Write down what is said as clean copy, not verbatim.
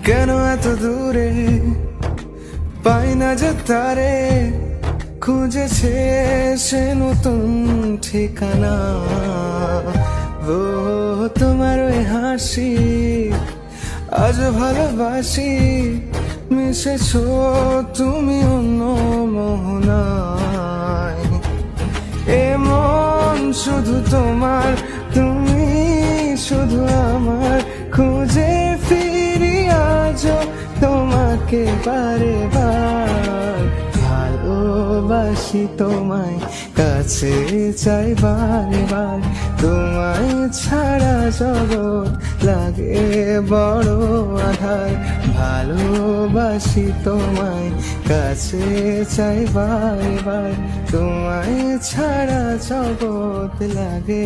কেন এত দূরে পাই না যে তারে, খুঁজেছে সে নতুন ঠিকানা। ও তোমার ওই হাসি আজ ভালোবাসি, মিশেছো তুমি অন্য মোহনায়। এ মন শুধু তোমার, তুমি শুধু আমার, খুঁজে ফিরি আজও তোমাকে বারে বার। ভালোবাসি তোমায়, কাছে চাই বারে বার, তোমায় ছাড়া জগৎ লাগে বড় আধার। ভালোবাসি তোমায়, কাছে চাই বারে বার, তোমায় ছাড়া জগৎ লাগে